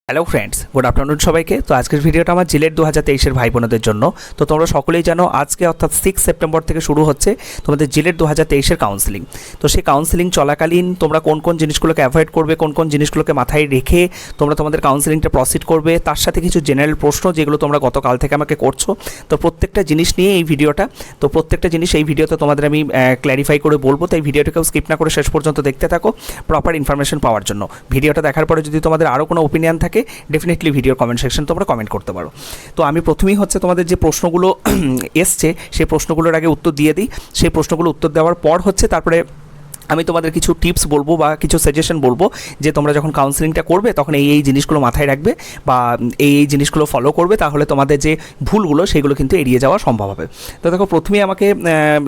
Hello friends, good afternoon সবাইকে। তো আজকের ভিডিওটা আমার জিলেট 2023-এর ভাই বোনদের জন্য। তো তোমরা সকলেই জানো আজকে অর্থাৎ 6 সেপ্টেম্বর থেকে শুরু হচ্ছে তোমাদের জিলেট 2023-এর কাউন্সেলিং। তো সেই কাউন্সেলিং চলাকালীন তোমরা কোন কোন জিনিসগুলোকে অ্যাভয়েড করবে, কোন কোন জিনিসগুলোকে মাথায় রেখে তোমরা তোমাদের কাউন্সেলিংটা প্রসিড করবে, তার সাথে কিছু জেনারেল প্রশ্ন যেগুলো তোমরা গতকাল থেকে আমাকে করছো। তো প্রত্যেকটা জিনিস নিয়ে এই ভিডিওটা, তো প্রত্যেকটা জিনিস এই ভিডিওতে তোমাদের আমি ক্ল্যারিফাই করে বলবো। তাই ভিডিওটাকেও স্কিপ না করে শেষ পর্যন্ত দেখতে থাকো প্রপার ইনফরমেশন পাওয়ার জন্য। ভিডিওটা দেখার পরে যদি তোমাদের আরও কোনো ওপিনিয়ন থাকে ডেফিনেটলি ভিডিওর কমেন্ট সেকশন তোমরা কমেন্ট করতে পারো। তো আমি প্রথমেই হচ্ছে তোমাদের যে প্রশ্নগুলো এসছে সেই প্রশ্নগুলোর আগে উত্তর দিয়ে দিই। সেই প্রশ্নগুলো উত্তর দেওয়ার পর হচ্ছে তারপরে আমি তোমাদের কিছু টিপস বলবো বা কিছু সাজেশন বলবো যে তোমরা যখন কাউন্সেলিংটা করবে তখন এই জিনিসগুলো মাথায় রাখবে বা এই জিনিসগুলো ফলো করবে, তাহলে তোমাদের যে ভুলগুলো সেগুলো কিন্তু এড়িয়ে যাওয়া সম্ভব হবে। তো দেখো, প্রথমেই আমাকে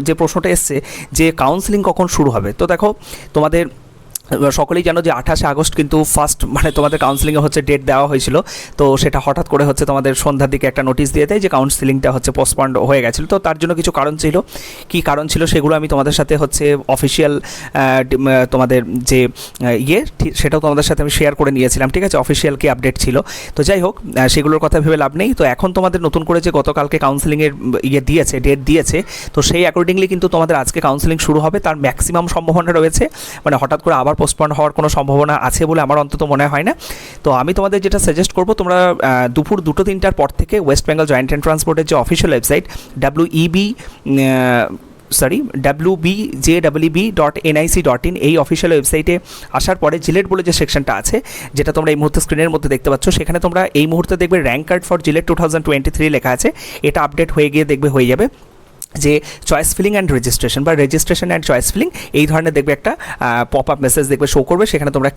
যে প্রশ্নটা এসছে যে কাউন্সেলিং কখন শুরু হবে। তো দেখো, তোমাদের সকলেই জানো যে 28 আগস্ট কিন্তু ফার্স্ট তোমাদের কাউন্সেলিংয়ে হচ্ছে ডেট দেওয়া হয়েছিল। তো সেটা হঠাৎ করে হচ্ছে তোমাদের সন্ধ্যার দিকে একটা নোটিশ দিয়ে দেয় যে কাউন্সেলিংটা হচ্ছে পোস্টপন্ড হয়ে গেছিলো। তো তার জন্য কিছু কারণ ছিল, কী কারণ ছিল সেগুলো আমি তোমাদের সাথে হচ্ছে অফিসিয়াল তোমাদের যে সেটাও তোমাদের সাথে আমি শেয়ার করে নিয়েছিলাম, ঠিক আছে। অফিসিয়াল কি আপডেট ছিল। তো যাই হোক, সেগুলোর কথা ভেবে লাভ নেই। তো এখন তোমাদের নতুন করে যে গতকালকে কাউন্সেলিংয়ের দিয়েছে, ডেট দিয়েছে, তো সেই অ্যাকর্ডিংলি কিন্তু তোমাদের আজকে কাউন্সেলিং শুরু হবে। তার ম্যাক্সিমাম সম্ভাবনা রয়েছে, হঠাৎ করে আবার পোস্টপন্ড হওয়ার কোনো সম্ভাবনা আছে বলে আমার অন্তত মনে হয় না। তো আমি তোমাদের যেটা সাজেস্ট করবো, তোমরা দুপুর 2-3টার পর থেকে ওয়েস্ট বেঙ্গল জয়েন্ট এন্ট্রান্স বোর্ডের যে অফিসিয়াল ওয়েবসাইট WBJEEB.nic.in এই অফিসিয়াল ওয়েবসাইটে আসার পরে জিলেট বলে যে সেকশনটা আছে, যেটা তোমরা এই মুহূর্তে স্ক্রিনের মধ্যে দেখতে পাচ্ছ, সেখানে তোমরা এই মুহূর্তে দেখবে র্যাঙ্ক কার্ড ফর জিলেট 2023 লেখা আছে। এটা আপডেট হয়ে গিয়ে দেখবে হয়ে যাবে যে চয়েস ফিলিং অ্যান্ড রেজিস্ট্রেশন বা রেজিস্ট্রেশন অ্যান্ড চয়েস ফিলিং এই ধরনের দেখবে একটা পপ আপ মেসেজ দেখবে শো করবে। সেখানে তোমরা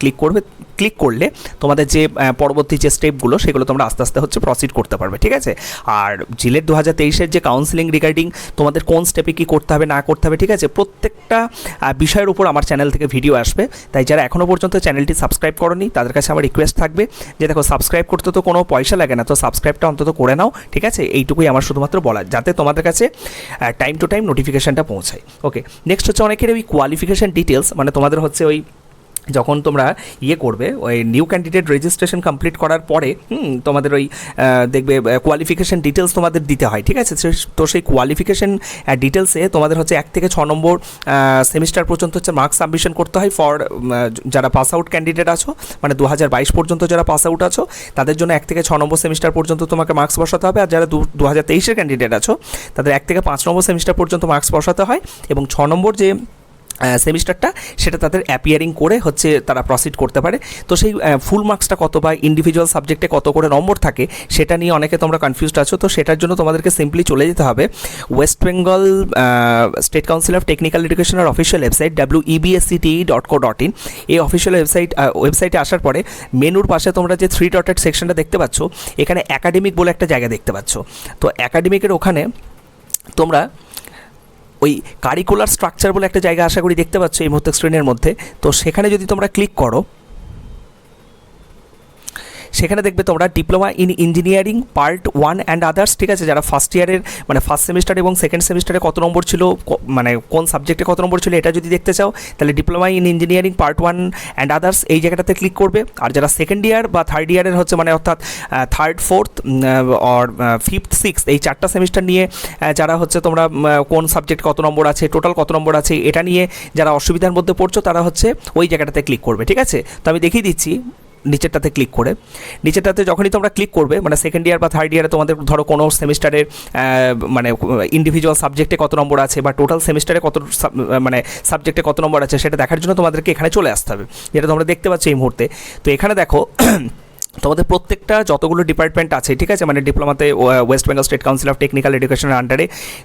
ক্লিক করলে তোমাদের যে পরবর্তী যে স্টেপগুলো সেগুলো তোমরা আস্তে আস্তে হচ্ছে প্রসিড করতে পারবে, ঠিক আছে। আর জিলেট 2023-এর যে কাউন্সেলিং রিগার্ডিং তোমাদের কোন স্টেপে কী করতে হবে না করতে হবে, ঠিক আছে, প্রত্যেকটা বিষয়ের উপর আমার চ্যানেল থেকে ভিডিও আসবে। তাই যারা এখনও পর্যন্ত চ্যানেলটি সাবস্ক্রাইব করোনি তাদের কাছে আমার রিকোয়েস্ট থাকবে যে দেখো, সাবস্ক্রাইব করতে তো কোনো পয়সা লাগে না, তো সাবস্ক্রাইবটা অন্তত করে নাও, ঠিক আছে। এইটুকুই আমার শুধুমাত্র বলার, যাতে তোমাদের কাছে টাইম টু টাইম নোটিফিকেশানটা পৌঁছায়। ওকে, নেক্সট হচ্ছে অনেকের ওই কোয়ালিফিকেশান ডিটেলস, তোমাদের হচ্ছে ওই যখন তোমরা করবে ওই নিউ ক্যান্ডিডেট রেজিস্ট্রেশন কমপ্লিট করার পরে তোমাদের ওই দেখবে কোয়ালিফিকেশান ডিটেলস তোমাদের দিতে হয়, ঠিক আছে। তো সেই কোয়ালিফিকেশান ডিটেলসে তোমাদের হচ্ছে 1 থেকে 6 নম্বর সেমিস্টার পর্যন্ত হচ্ছে মার্কস সাবমিশন করতে হয় ফর যারা পাস আউট ক্যান্ডিডেট আছো, 2022 পর্যন্ত যারা পাস আউট আছো তাদের জন্য 1 থেকে 6 নম্বর সেমিস্টার পর্যন্ত তোমাকে মার্কস বসাতে হবে। আর যারা 2023-এর ক্যান্ডিডেট আছো তাদের 1 থেকে 5 নম্বর সেমিস্টার পর্যন্ত মার্কস বসাতে হয়, এবং 6 নম্বর যে সেমিস্টারটা সেটা তাদের অ্যাপিয়ারিং করে হচ্ছে তারা প্রসিড করতে পারে। তো সেই ফুল মার্কসটা কত বা ইন্ডিভিজুয়াল সাবজেক্টে কত করে নম্বর থাকে সেটা নিয়ে অনেকে তোমরা কনফিউজড আছো। তো সেটার জন্য তোমাদেরকে সিম্পলি চলে যেতে হবে West Bengal State Council of Technical এডুকেশনের অফিসিয়াল ওয়েবসাইট WBJEEB.co.in। এই অফিসিয়াল ওয়েবসাইটে আসার পরে মেনুর পাশে তোমরা যে 3 ডটেড সেকশনটা দেখতে পাচ্ছ, এখানে একাডেমিক বলে একটা জায়গা দেখতে পাচ্ছ। তো একাডেমিকের ওখানে তোমরা ওই কারিকুলার স্ট্রাকচার বলে একটা জায়গা আশা করি দেখতে পাচ্ছ এই মুহূর্তে স্ক্রিনের মধ্যে। তো সেখানে যদি তোমরা ক্লিক করো, সেখানে দেখবে তোমরা diploma in engineering part 1 and others, ঠিক আছে। যারা ফার্স্ট ইয়ারের ফার্স্ট সেমিস্টার এবং সেকেন্ড সেমিস্টারে কত নম্বর ছিল, কোন সাবজেক্টে কত নম্বর ছিল, এটা যদি দেখতে চাও তাহলে diploma in engineering part 1 and others এই জায়গাটাতে ক্লিক করবে। আর যারা সেকেন্ড ইয়ার বা থার্ড ইয়ারের হচ্ছে অর্থাৎ থার্ড, ফোর্থ আর ফিফথ, সিক্সথ এই 4টা সেমিস্টার নিয়ে যারা হচ্ছে তোমরা কোন সাবজেক্ট কত নম্বর আছে, টোটাল কত নম্বর আছে, এটা নিয়ে যারা অসুবিধার মধ্যে পড়ছো তারা হচ্ছে ওই জায়গাটাতে ক্লিক করবে, ঠিক আছে। তো আমি দেখিয়ে দিচ্ছি নিচেরটাতে ক্লিক করে। নিচেরটাতে যখনই তোমরা ক্লিক করবে, সেকেন্ড ইয়ার বা থার্ড ইয়ারে তোমাদের ধরো কোনো সেমিস্টারের ইন্ডিভিজুয়াল সাবজেক্টে কত নম্বর আছে বা টোটাল সেমিস্টারে কত সাবজেক্টে কত নম্বর আছে সেটা দেখার জন্য তোমাদেরকে এখানে চলে আসতে হবে, যেটা তোমরা দেখতে পাচ্ছ এই মুহূর্তে। তো এখানে দেখো তোমাদের প্রত্যেকটা যতগুলো ডিপার্টমেন্ট আছে, ঠিক আছে, ডিপ্লোমাতে West Bengal State Council of Technical এডুকেশনের আন্ডারে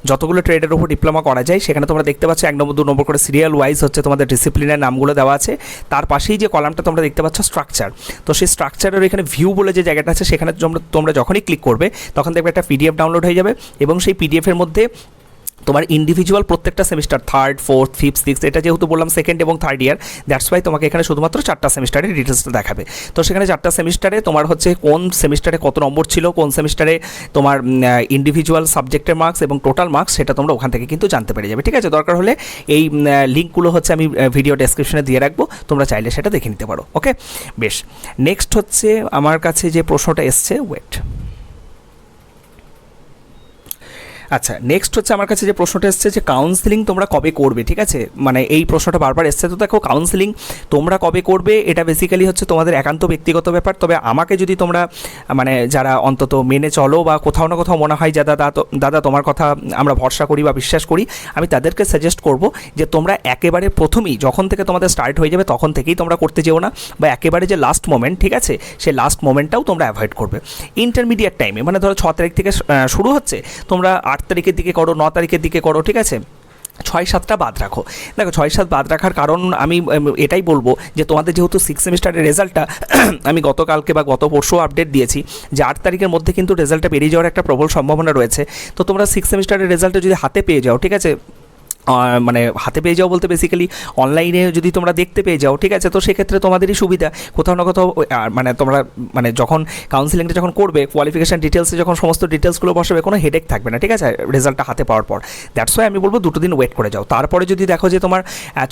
যতগুলো ট্রেডের উপর ডিপ্লোমা করা যায় সেখানে তোমরা দেখতে পাচ্ছ 1 নম্বর 2 নম্বর করে সিরিয়াল ওয়াইজ হচ্ছে তোমাদের ডিসিপ্লিনের নামগুলো দেওয়া আছে। তার পাশেই যে কলামটা তোমরা দেখতে পাচ্ছ স্ট্রাকচার, তো সেই স্ট্রাকচারের এখানে ভিউ বলে যে জায়গাটা আছে সেখানে তোমরা যখনই ক্লিক করবে তখন দেখবে একটা PDF ডাউনলোড হয়ে যাবে, এবং সেই PDFের মধ্যে তোমার ইন্ডিভিজুয়াল প্রত্যেকটা semester 3rd 4th 5th 6th এটা যেহেতু বললাম সেকেন্ড এবং থার্ড ইয়ার, দ্যাটস ওয়াই তোমাকে এখানে শুধুমাত্র 4টা সেমিস্টারের ডিটেলসটা দেখাবে। তো সেখানে 4টা সেমিস্টারে তোমার হচ্ছে কোন সেমিস্টারে কত নম্বর ছিল, কোন সেমিস্টারে তোমার ইন্ডিভিজুয়াল সাবজেক্টের মার্কস এবং টোটাল মার্কস, সেটা তোমরা ওখান থেকে কিন্তু জানতে পেরে যাবে। ঠিক আছে, দরকার হলে এই লিঙ্কগুলো হচ্ছে আমি ভিডিও ডেসক্রিপশনে দিয়ে রাখবো, তোমরা চাইলে সেটা দেখে নিতে পারো। ওকে, বেশ। নেক্সট হচ্ছে আমার কাছে যে প্রশ্নটা এসছে, ওয়েট, আচ্ছা নেক্সট হচ্ছে আমার কাছে যে প্রশ্নটা এসছে যে কাউন্সেলিং তোমরা কবে করবে। ঠিক আছে, মানে এই প্রশ্নটা বারবার এসছে। তো দেখো, কাউন্সেলিং তোমরা কবে করবে এটা বেসিক্যালি হচ্ছে তোমাদের একান্ত ব্যক্তিগত ব্যাপার। তবে আমাকে যদি তোমরা মানে যারা অন্তত মেনে চলো বা কোথাও না কোথাও মনে হয় যে দাদা তোমার কথা আমরা ভরসা করি বা বিশ্বাস করি, আমি তাদেরকে সাজেস্ট করব যে তোমরা একেবারে প্রথমেই যখন থেকে তোমাদের স্টার্ট হয়ে যাবে তখন থেকেই তোমরা করতে যেও না, বা একেবারে যে লাস্ট মোমেন্ট, ঠিক আছে, সেই লাস্ট মোমেন্টটাও তোমরা অ্যাভয়েড করবে। ইন্টারমিডিয়েট টাইমে মানে ধরো 6 তারিখ থেকে শুরু হচ্ছে, তোমরা 8 তারিখের দিকে করো, 9 তারিখের দিকে করো, ঠিক আছে, 6-7টা বাদ রাখো। দেখো 6-7 বাদ রাখার কারণ আমি এটাই বলবো যে তোমাদের যেহেতু 6 সেমিস্টারের রেজাল্টটা আমি গতকালকে বা গত পরশু আপডেট দিয়েছি যে 8 তারিখের মধ্যে কিন্তু রেজাল্টটা বেরিয়ে যাওয়ার একটা প্রবল সম্ভাবনা রয়েছে। তো তোমরা 6 সেমিস্টারের রেজাল্টটা যদি হাতে পেয়ে যাও, ঠিক আছে, মানে হাতে পেয়ে যাও বলতে বেসিক্যালি অনলাইনে যদি তোমরা দেখতে পেয়ে যাও, ঠিক আছে, তো সেক্ষেত্রে তোমাদেরই সুবিধা। কোথাও না কোথাও মানে তোমরা মানে যখন কাউন্সিলিংটা যখন করবে, কোয়ালিফিকেশান ডিটেলসে যখন সমস্ত ডিটেলসগুলো বসাবে, কোনো হেডেক থাকবে না, ঠিক আছে, রেজাল্টটা হাতে পাওয়ার পর। দ্যাটস ওয়াই আমি বলবো 2 দিন ওয়েট করে যাও। তারপরে যদি দেখো যে তোমার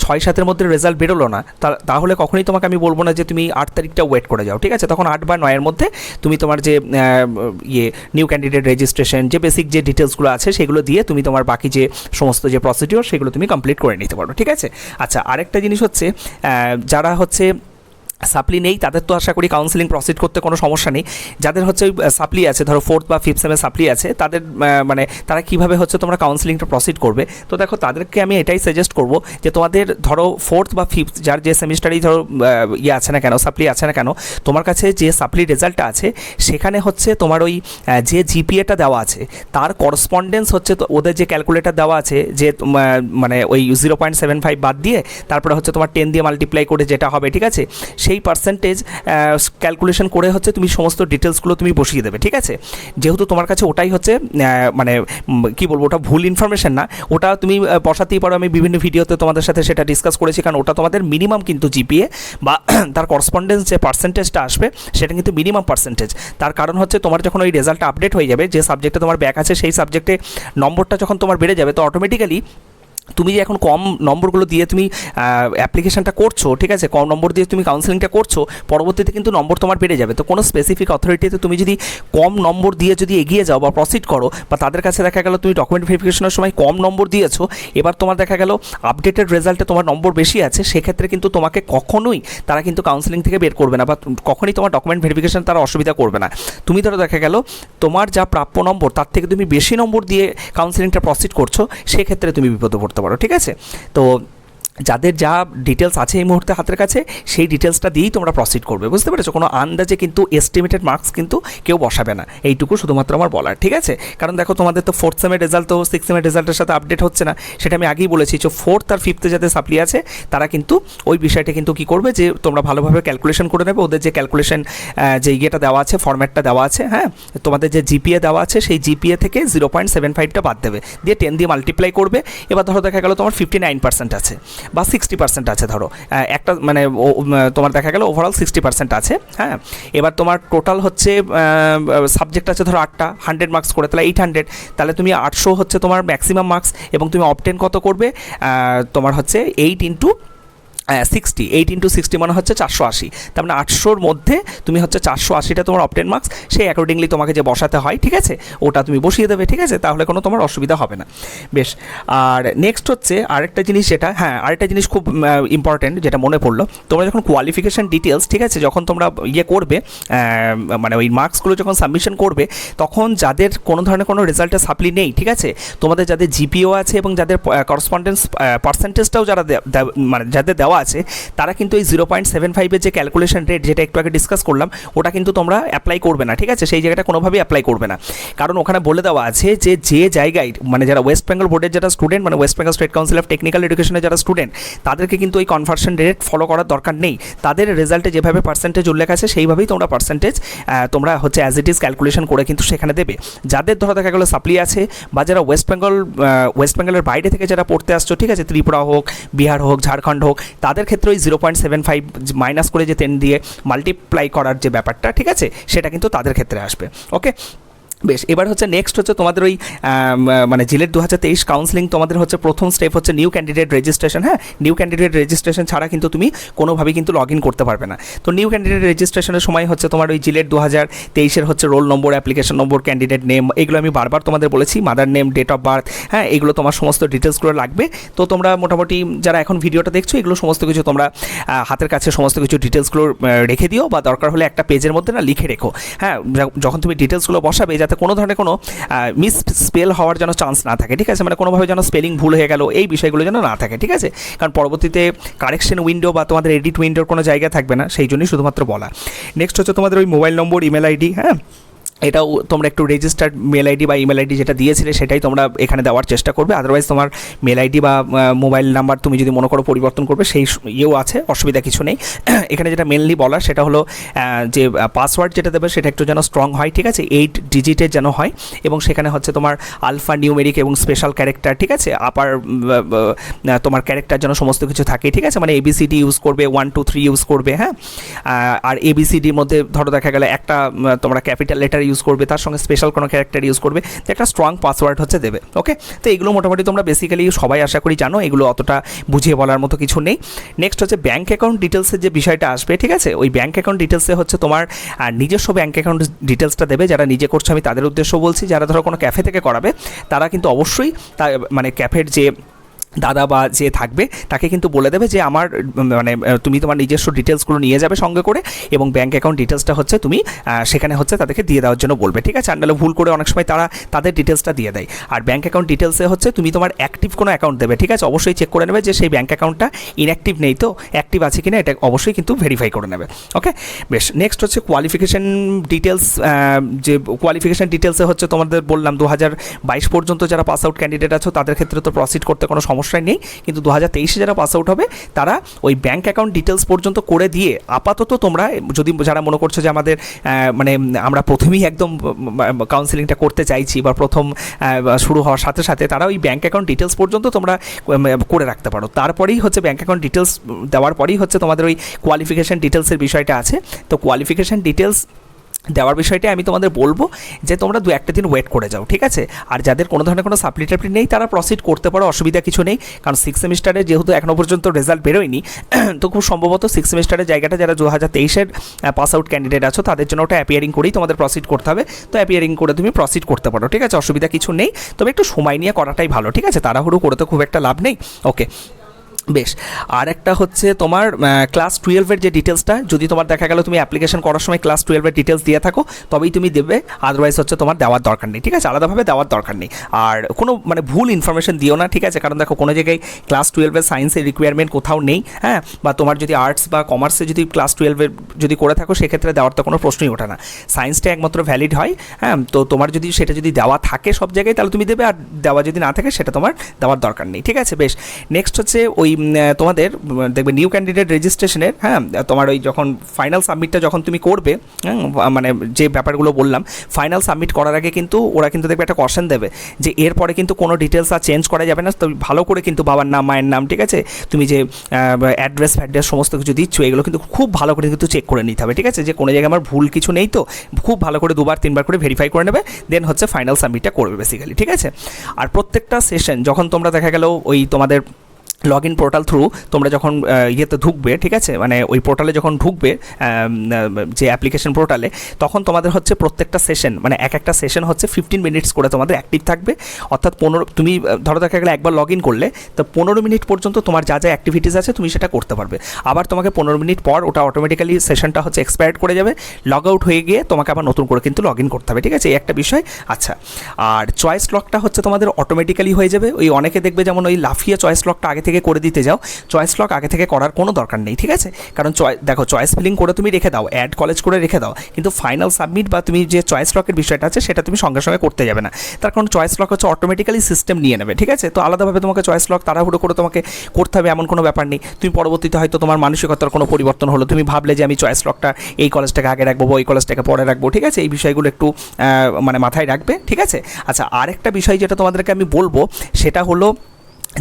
6-7-এর মধ্যে রেজাল্ট বেরোলো না, তাহলে কখনোই তোমাকে আমি বলবো না যে তুমি 8 তারিখটা ওয়েট করে যাও, ঠিক আছে। তখন 8 বা 9-এর মধ্যে তুমি তোমার যে নিউ ক্যান্ডিডেট রেজিস্ট্রেশন, যে বেসিক যে ডিটেলসগুলো আছে সেগুলো দিয়ে তুমি তোমার বাকি যে সমস্ত যে প্রসিডিওর সেগুলো তুমি কমপ্লিট করে নিতে পারো, ঠিক আছে। আচ্ছা, আরেকটা জিনিস হচ্ছে যারা হচ্ছে সাপ্লি নেই তাদের তো আশা করি কাউন্সেলিং প্রসিড করতে কোনো সমস্যা নেই। যাদের হচ্ছে সাপ্লি আছে, ধরো 4th বা 5th সেমে সাপ্লি আছে, তাদের মানে তারা কীভাবে হচ্ছে তোমরা কাউন্সেলিংটা প্রসিড করবে। তো দেখো তাদেরকে আমি এটাই সাজেস্ট করব যে তোমাদের ধরো 4th বা 5th যার যে সেমিস্টারেই ধরো আছে না কেন, সাপ্লি আছে না কেন, তোমার কাছে যে সাপ্লি রেজাল্টটা আছে সেখানে হচ্ছে তোমার ওই যে জিপিএটা দেওয়া আছে তার করসপন্ডেন্স হচ্ছে ওদের যে ক্যালকুলেটার দেওয়া আছে, যে মানে ওই 0.75 বাদ দিয়ে তারপরে হচ্ছে তোমার 10 দিয়ে মাল্টিপ্লাই করে যেটা হবে, ঠিক আছে, সেই পার্সেন্টেজ ক্যালকুলেশন করে হচ্ছে তুমি সমস্ত ডিটেলসগুলো তুমি বসিয়ে দেবে, ঠিক আছে। যেহেতু তোমার কাছে ওটাই হচ্ছে মানে কি বলবো, ওটা ভুল ইনফরমেশন না, ওটা তুমি বসাতেই পারো। আমি বিভিন্ন ভিডিওতে তোমাদের সাথে সেটা ডিসকাস করেছি, কারণ ওটা তোমাদের মিনিমাম কিন্তু জিপিএ বা তার করসপন্ডেন্স যে পার্সেন্টেজটা আসবে সেটা কিন্তু মিনিমাম পার্সেন্টেজ। তার কারণ হচ্ছে তোমার যখন ওই রেজাল্টটা আপডেট হয়ে যাবে, যে সাবজেক্টে তোমার ব্যাক আছে সেই সাবজেক্টে নম্বরটা যখন তোমার বেড়ে যাবে, তো অটোমেটিক্যালি তুমি যে এখন কম নম্বরগুলো দিয়ে তুমি অ্যাপ্লিকেশনটা করছো, ঠিক আছে, কম নম্বর দিয়ে তুমি কাউন্সেলিংটা করছো, পরবর্তীতে কিন্তু নম্বর তোমার বেড়ে যাবে। তো কোনো স্পেসিফিক অথরিটিতে তুমি যদি কম নম্বর দিয়ে যদি এগিয়ে যাও বা প্রসিড করো, বা তাদের কাছে দেখা গেল তুমি ডকুমেন্ট ভেরিফিকেশনের সময় কম নম্বর দিয়েছো, এবার তোমার দেখা গেল আপডেটেড রেজাল্টে তোমার নম্বর বেশি আছে, সেক্ষেত্রে কিন্তু তোমাকে কখনোই তারা কিন্তু কাউন্সেলিং থেকে বের করবে না, বা কখনোই তোমার ডকুমেন্ট ভেরিফিকেশন তারা অসুবিধা করবে না। তুমি ধরো দেখা গেল তোমার যা প্রাপ্য নম্বর তার থেকে তুমি বেশি নম্বর দিয়ে কাউন্সেলিংটা প্রসিড করছো, সেক্ষেত্রে তুমি বিপদে পড়তে পারো, ঠিক আছে। তো যাদের যা ডিটেলস আছে এই মুহূর্তে হাতের কাছে, সেই ডিটেলসটা দিয়েই তোমরা প্রসিড করবে, বুঝতে পেরেছো। কোনো আন্দাজে কিন্তু এস্টিমেটেড মার্কস কিন্তু কেউ বসাবে না, এইটুকু শুধুমাত্র আমার বলার, ঠিক আছে। কারণ দেখো তোমাদের তো 4th সেমের রেজাল্ট তো 6th সেমের রেজাল্টের সাথে আপডেট হচ্ছে না, সেটা আমি আগেই বলেছি। তো 4th আর 5th যাতে সাপ্লি আছে তারা কিন্তু ওই বিষয়টা কিন্তু কী করবে, যে তোমরা ভালোভাবে ক্যালকুলেশন করে নেবে। ওদের যে ক্যালকুলেশন যে ইয়েটা দেওয়া আছে, ফরম্যাটটা দেওয়া আছে, হ্যাঁ, তোমাদের যে জিপিএ দেওয়া আছে সেই জিপিএ থেকে 0.75টা বাদ দেবে, দিয়ে 10 দিয়ে মাল্টিপ্লাই করবে। এবার ধরো দেখা গেলো তোমার 59% আছে বা 60% আছে, ধরো একটা মানে তোমার দেখা গেল ওভারঅল 60% আছে, হ্যাঁ। এবার তোমার টোটাল হচ্ছে সাবজেক্ট আছে ধরো 8টা, 100 মার্কস করে, তাহলে 800, তাহলে তুমি 800 হচ্ছে তোমার ম্যাক্সিমাম মার্কস, এবং তুমি অবটেন কত করবে, তোমার হচ্ছে 8 × 60, 8 × 60 মানে হচ্ছে 480। তার মানে 800-র মধ্যে তুমি হচ্ছে 480টা তোমার অবটেন মার্কস, সেই অ্যাকর্ডিংলি তোমাকে যে বসাতে হয়, ঠিক আছে, ওটা তুমি বসিয়ে দেবে, ঠিক আছে, তাহলে কোনো তোমার অসুবিধা হবে না। বেশ, আর নেক্সট হচ্ছে আরেকটা জিনিস, যেটা হ্যাঁ আরেকটা জিনিস খুব ইম্পর্টেন্ট যেটা মনে পড়লো, তোমরা যখন কোয়ালিফিকেশান ডিটেলস, ঠিক আছে, যখন তোমরা ইয়ে করবে মানে ওই মার্কসগুলো যখন সাবমিশন করবে, তখন যাদের কোনো ধরনের কোনো রেজাল্টে সাপ্লি নেই, ঠিক আছে, তোমাদের যাদের জিপিও আছে এবং যাদের করসপন্ডেন্স পার্সেন্টেজটাও যারা মানে যাদের দেওয়া দেওয়া আছে তারা কিন্তু এই 0.75-এর যে ক্যালকুলেশন রেট যেটা একটু আগে ডিসকাস করলাম ওটা কিন্তু তোমরা অ্যাপ্লাই করবে না, ঠিক আছে? সেই জায়গাটা কোনোভাবেই অ্যাপ্লাই করবে না, কারণ ওখানে বলে দেওয়া আছে যে জায়গায় মানে যারা ওয়েস্ট বেঙ্গল বোর্ডের যারা স্টুডেন্ট মানে West Bengal State Council of Technical এডুকেশনের যারা স্টুডেন্ট তাদেরকে কিন্তু ওই কনভার্সন রেট ফলো করার দরকার নেই। তাদের রেজাল্টে যেভাবে পার্সেন্টেজ উল্লেখ আছে সেইভাবেই তোমরা পার্সেন্টেজ তোমরা হচ্ছে অ্যাজ ইট ইজ ক্যালকুলেশন করে কিন্তু সেখানে দেবে। যাদের ধরো দেখা গেলো সাপ্লি আছে বা যারা ওয়েস্ট বেঙ্গলের বাইরে থেকে যারা পড়তে আসছো, ঠিক আছে, ত্রিপুরা হোক, বিহার হোক, ঝাড়খণ্ড হোক, তাদের ক্ষেত্রে ওই 0.75 মাইনাস করে যে 10 দিয়ে মাল্টিপ্লাই করার যে ব্যাপারটা, ঠিক আছে, সেটা কিন্তু তাদের ক্ষেত্রে আসবে। ওকে, বেশ। এবার হচ্ছে নেক্সট হচ্ছে তোমাদের ওই মানে জিলেট 2023 কাউন্সিলিং তোমাদের হচ্ছে প্রথম স্টেপ হচ্ছে নিউ ক্যান্ডিডেট রেজিস্ট্রেশন। হ্যাঁ, নিউ ক্যান্ডিডেট রেজিস্ট্রেশন ছাড়া কিন্তু তুমি কোনোভাবেই কিন্তু লগ ইন করতে পারবে না। তো নিউ ক্যান্ডিডেট রেজিস্ট্রেশনের সময় হচ্ছে তোমার ওই জিলেট 2023-এর হচ্ছে roll number, application number, candidate name, এগুলো আমি বারবার তোমাদের বলেছি, mother name, date of birth, হ্যাঁ, এগুলো তোমার সমস্ত ডিটেলসগুলো লাগবে। তো তোমরা মোটামুটি যারা এখন ভিডিওটা দেখছো এগুলো সমস্ত কিছু তোমরা হাতের কাছে সমস্ত কিছু ডিটেলসগুলো রেখে দিও বা দরকার হলে একটা পেজের মধ্যে না লিখে রেখো। হ্যাঁ, যখন তুমি ডিটেলসগুলো বসাবে যাতে কোনো ধরনের কোনো মিস স্পেল হওয়ার যেন চান্স না থাকে, ঠিক আছে, মানে কোনোভাবে যেন স্পেলিং ভুল হয়ে গেল এই বিষয়গুলো যেন না থাকে, ঠিক আছে, কারণ পরবর্তীতে কারেকশন উইন্ডো বা তোমাদের এডিট উইন্ডোর কোনো জায়গা থাকবে না, সেই জন্যই শুধুমাত্র বলা। নেক্সট হচ্ছে তোমাদের ওই মোবাইল নম্বর, ইমেল আইডি, হ্যাঁ, এটাও তোমরা একটু রেজিস্টার্ড মেল আইডি বা ইমেল আইডি যেটা দিয়েছিলে সেটাই তোমরা এখানে দেওয়ার চেষ্টা করবে। আদারওয়াইজ তোমার মেল আইডি বা মোবাইল নাম্বার তুমি যদি মনে করো পরিবর্তন করবে সেই ইয়েও আছে, অসুবিধা কিছু নেই। এখানে যেটা মেনলি বলা সেটা হলো যে পাসওয়ার্ড যেটা দেবে সেটা একটু যেন স্ট্রং হয়, ঠিক আছে, 8 ডিজিটের যেন হয়, এবং সেখানে হচ্ছে তোমার আলফা নিউমেরিক এবং স্পেশাল ক্যারেক্টার, ঠিক আছে, আপার তোমার ক্যারেক্টার যেন সমস্ত কিছু থাকে, ঠিক আছে, মানে ABCD ইউজ করবে, 1 2 3 ইউজ করবে। হ্যাঁ, আর ABCDর মধ্যে ধরো দেখা গেলে একটা তোমরা ক্যাপিটাল লেটার ইউজ করবে, তার সঙ্গে স্পেশাল কোনো ক্যারেক্টার ইউজ করবে, তো একটা স্ট্রং পাসওয়ার্ড হচ্ছে দেবে। ওকে, তো এগুলো মোটামুটি তোমরা বেসিক্যালি সবাই আশা করি জানো, এগুলো অতটা বুঝিয়ে বলার মতো কিছু নেই। নেক্সট হচ্ছে ব্যাঙ্ক অ্যাকাউন্ট ডিটেলসের যে বিষয়টা আসবে, ঠিক আছে, ওই ব্যাঙ্ক অ্যাকাউন্ট ডিটেলসে হচ্ছে তোমার নিজস্ব ব্যাঙ্ক অ্যাকাউন্ট ডিটেলসটা দেবে। যারা নিজে করছে আমি তাদের উদ্দেশ্য বলছি, যারা ধরো কোনো ক্যাফে থেকে করাবে তারা কিন্তু অবশ্যই মানে ক্যাফের যে দাদা বা যে থাকবে তাকে কিন্তু বলে দেবে যে আমার মানে তুমি তোমার নিজস্ব ডিটেলসগুলো নিয়ে যাবে সঙ্গে করে, এবং ব্যাঙ্ক অ্যাকাউন্ট ডিটেলসটা হচ্ছে তুমি সেখানে হচ্ছে তাদেরকে দিয়ে দেওয়ার জন্য বলবে, ঠিক আছে, আন্ডালে ভুল করে অনেক সময় তারা তাদের ডিটেলসটা দিয়ে দেয়। আর ব্যাঙ্ক অ্যাকাউন্ট ডিটেলসে হচ্ছে তুমি তোমার অ্যাক্টিভ কোনো অ্যাকাউন্ট দেবে, ঠিক আছে, অবশ্যই চেক করে নেবে যে সেই ব্যাঙ্ক অ্যাকাউন্টটা ইনঅ্যাক্টিভ নেই তো, অ্যাক্টিভ আছে কিনা এটা অবশ্যই কিন্তু ভেরিফাই করে নেবে। ওকে, বেশ। নেক্সট হচ্ছে কোয়ালিফিকেশান ডিটেলস। যে কোয়ালিফিকেশান ডিটেলসে হচ্ছে তোমাদের বললাম 2022 পর্যন্ত যারা পাস আউট ক্যান্ডিডেট আছো তাদের ক্ষেত্রে তো প্রসিড করতে কোনো সমস্যাই নেই, কিন্তু 2023-এ যারা পাস আউট হবে তারা ওই ব্যাঙ্ক অ্যাকাউন্ট ডিটেলস পর্যন্ত করে দিয়ে আপাতত তোমরা যদি যারা মনে করছো যে আমাদের মানে আমরা প্রথমেই একদম কাউন্সিলিংটা করতে চাইছি বা প্রথম শুরু হওয়ার সাথে সাথে তারা ওই ব্যাঙ্ক অ্যাকাউন্ট ডিটেলস পর্যন্ত তোমরা করে রাখতে পারো। তারপরেই হচ্ছে ব্যাঙ্ক অ্যাকাউন্ট ডিটেলস দেওয়ার পরেই হচ্ছে তোমাদের ওই কোয়ালিফিকেশান ডিটেলসের বিষয়টা আছে। তো কোয়ালিফিকেশান ডিটেলস দেওয়ার বিষয়টা আমি তোমাদের বলবো যে তোমরা 2-1 দিন ওয়েট করে যাও, ঠিক আছে। আর যাদের কোনো ধরনের কোনো সাপ্লি টাপ্লি নেই তারা প্রসিড করতে পারো, অসুবিধা কিছু নেই, কারণ 6 সেমিস্টারে যেহেতু এখনও পর্যন্ত রেজাল্ট বেরোয়নি, তো খুব সম্ভবত 6 সেমিস্টারের জায়গাটা যারা 2023-এর পাস আউট ক্যান্ডিডেট আছো তাদের জন্য ওটা অ্যাপিয়ারিং করেই তোমাদের প্রসিড করতে হবে। তো অ্যাপিয়ারিং করে তুমি প্রসিড করতে পারো, ঠিক আছে, অসুবিধা কিছু নেই, তবে একটু সময় নিয়ে করাটাই ভালো, ঠিক আছে, তাড়াহুড়ো করে তো খুব একটা লাভ নেই। ওকে, বেশ। আর একটা হচ্ছে তোমার ক্লাস 12-এর যে ডিটেলসটা, যদি তোমার দেখা গেল তুমি অ্যাপ্লিকেশন করার সময় ক্লাস 12-এর ডিটেলস দিয়ে থাকো তবেই তুমি দেবে, আদারওয়াইজ হচ্ছে তোমার দেওয়ার দরকার নেই, ঠিক আছে, আলাদাভাবে দেওয়ার দরকার নেই। আর কোনো মানে ভুল ইনফরমেশন দিও না, ঠিক আছে, কারণ দেখো কোনো জায়গায় ক্লাস 12-এর সায়েন্সের রিকোয়ারমেন্ট কোথাও নেই, হ্যাঁ, বা তোমার যদি আর্টস বা কমার্সে যদি ক্লাস 12-এর যদি করে থাকো সেক্ষেত্রে দেওয়ার তো কোনো প্রশ্নই ওঠে না, সায়েন্সটা একমাত্র ভ্যালিড হয়। হ্যাঁ, তো তোমার যদি সেটা যদি দেওয়া থাকে সব জায়গায় তাহলে তুমি দেবে, আর দেওয়া যদি না থাকে সেটা তোমার দেওয়ার দরকার নেই, ঠিক আছে। বেশ। নেক্সট হচ্ছে ওই তোমাদের দেখবে নিউ ক্যান্ডিডেট রেজিস্ট্রেশনের, হ্যাঁ, তোমার ওই যখন ফাইনাল সাবমিটটা যখন তুমি করবে, মানে যে ব্যাপারগুলো বললাম, ফাইনাল সাবমিট করার আগে কিন্তু ওরা কিন্তু দেখবে একটা কোশ্চেন দেবে যে এরপরে কিন্তু কোনো ডিটেলস আর চেঞ্জ করা যাবে না, তো ভালো করে কিন্তু বাবার নাম, মায়ের নাম, ঠিক আছে, তুমি যে অ্যাড্রেস ফ্যাড্রেস সমস্ত কিছু দিচ্ছ এগুলো কিন্তু খুব ভালো করে কিন্তু চেক করে নিতে হবে, ঠিক আছে, যে কোনো জায়গায় আমার ভুল কিছু নেই তো, খুব ভালো করে 2-3 বার করে ভেরিফাই করে নেবে, দেন হচ্ছে ফাইনাল সাবমিটটা করবে বেসিক্যালি, ঠিক আছে। আর প্রত্যেকটা সেশন যখন তোমরা দেখা গেল ওই তোমাদের লগ ইন পোর্টাল থ্রু তোমরা যখন ইয়েতে ঢুকবে, ঠিক আছে, মানে ওই পোর্টালে যখন ঢুকবে যে অ্যাপ্লিকেশন পোর্টালে, তখন তোমাদের হচ্ছে প্রত্যেকটা সেশন মানে একটা সেশন হচ্ছে 15 মিনিটস করে তোমাদের অ্যাক্টিভ থাকবে, অর্থাৎ 15 তুমি ধরো দেখা গেলে একবার লগ ইন করলে তো 15 মিনিট পর্যন্ত তোমার যা যা অ্যাক্টিভিটিস আছে তুমি সেটা করতে পারবে। আবার তোমাকে 15 মিনিট পর ওটা অটোমেটিক্যালি সেশনটা হচ্ছে এক্সপায়ার্ড করে যাবে, লগ আউট হয়ে গিয়ে তোমাকে আবার নতুন করে কিন্তু লগ ইন করতে হবে, ঠিক আছে, এই একটা বিষয়। আচ্ছা, আর চয়েস লকটা হচ্ছে তোমাদের অটোমেটিক্যালি হয়ে যাবে। ওই অনেকে দেখবে যেমন ওই লাফিয়ে চয়েস লকটা আগে থেকে করে দিতে যাও, চয়েস লক আগে থেকে করার কোনো দরকার নেই, ঠিক আছে? কারণ দেখো চয়েস ফিলিং করে তুমি রেখে দাও, অ্যাড কলেজ করে রেখে দাও, কিন্তু ফাইনাল সাবমিট বা তুমি যে চয়েস লকের বিষয়টা আছে সেটা তুমি সঙ্গে সঙ্গে করতে যাবে না। তার কারণ চয়েস লক হচ্ছে অটোমেটিক্যালি সিস্টেম নিয়ে নেবে, ঠিক আছে? তো আলাদাভাবে তোমাকে চয়েস লক তাড়াহুড়ো করে তোমাকে করতে হবে এমন কোনো ব্যাপার নেই। তুমি পরবর্তীতে হয়তো তোমার মানসিকতার কোনো পরিবর্তন হলো, তুমি ভাবলে যে আমি চয়েস লকটা এই কলেজটাকে আগে রাখবো বা ওই কলেজটাকে পরে রাখবো, ঠিক আছে? এই বিষয়গুলো একটু মানে মাথায় রাখবে, ঠিক আছে? আচ্ছা, আরেকটা বিষয় যেটা তোমাদেরকে আমি বলবো সেটা হলো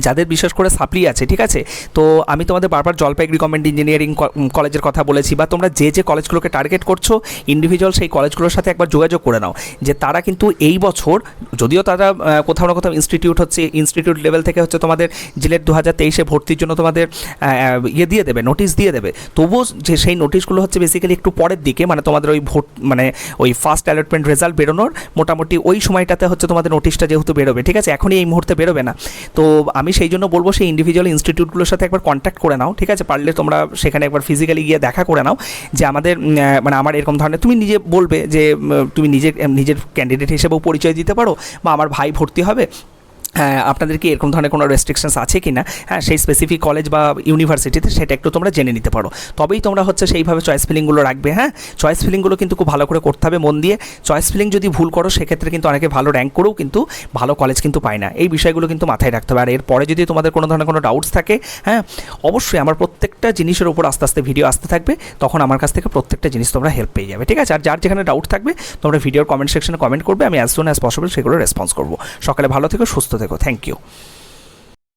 যাদের বিশেষ করে সাপ্লি আছে, ঠিক আছে? তো আমি তোমাদের বারবার জলপাইগুড়ি গভর্নমেন্ট ইঞ্জিনিয়ারিং কলেজের কথা বলেছি, বা তোমরা যে কলেজগুলোকে টার্গেট করছো ইন্ডিভিজুয়াল সেই কলেজগুলোর সাথে একবার যোগাযোগ করে নাও, যে তারা কিন্তু এই বছর যদিও তারা কোথাও না কোথাও ইনস্টিটিউট লেভেল থেকে হচ্ছে তোমাদের জিলেট 2023-এ ভর্তির জন্য তোমাদের ইয়ে দিয়ে দেবে, নোটিশ দিয়ে দেবে, তবুও যে সেই নোটিশগুলো হচ্ছে বেসিক্যালি একটু পরের দিকে, মানে তোমাদের ওই মানে ওই ফার্স্ট অ্যালটমেন্ট রেজাল্ট বেরোনোর মোটামুটি ওই সময়টাতে হচ্ছে তোমাদের নোটিশটা যেহেতু বেরোবে, ঠিক আছে? এখনই এই মুহূর্তে বেরোবে না। তো আমি সেই জন্য বলবো সেই ইন্ডিভিজুয়াল ইনস্টিটিউটগুলোর সাথে একবার কন্ট্যাক্ট করে নাও, ঠিক আছে? পারলে তোমরা সেখানে একবার ফিজিক্যালি গিয়ে দেখা করে নাও যে আমাদের মানে আমার এরকম ধরনের, তুমি নিজে বলবে যে তুমি নিজের ক্যান্ডিডেট হিসেবেও পরিচয় দিতে পারো, বা আমার ভাই ভর্তি হবে, হ্যাঁ আপনাদের কি এরকম ধরনের কোনো রেস্ট্রিকশনস আছে কি না, হ্যাঁ সেই স্পেসিফিক কলেজ বা ইউনিভার্সিটিতে সেটা একটু তোমরা জেনে নিতে পারো, তবেই তোমরা হচ্ছে সেইভাবে চয়েস ফিলিংগুলো রাখবে। হ্যাঁ, চয়েস ফিলিংগুলো কিন্তু খুব ভালো করে করতে হবে, মন দিয়ে। চয়েস ফিলিং যদি ভুল করো সেক্ষেত্রে কিন্তু অনেকে ভালো র্যাঙ্ক করেও কিন্তু ভালো কলেজ কিন্তু পায় না, এই বিষয়গুলো কিন্তু মাথায় রাখতে হবে। আর এরপরে যদি তোমাদের কোনো ধরনের কোনো ডাউটস থাকে, হ্যাঁ অবশ্যই আমার প্রত্যেকটা জিনিসের উপর আস্তে আস্তে ভিডিও আসতে থাকবে, তখন আমার কাছ থেকে প্রত্যেকটা জিনিস তোমরা হেল্প পেয়ে যাবে, ঠিক আছে? আর যার যেখানে ডাউট থাকবে তোমরা ভিডিওর কমেন্ট সেকশনে কমেন্ট করবে, আমি অ্যাজ সুন অ্যাজ পসিবল সেগুলো রেসপন্স করবো। সকালে ভালো থেকো, সুস্থ থেকো, থ্যাংক ইউ।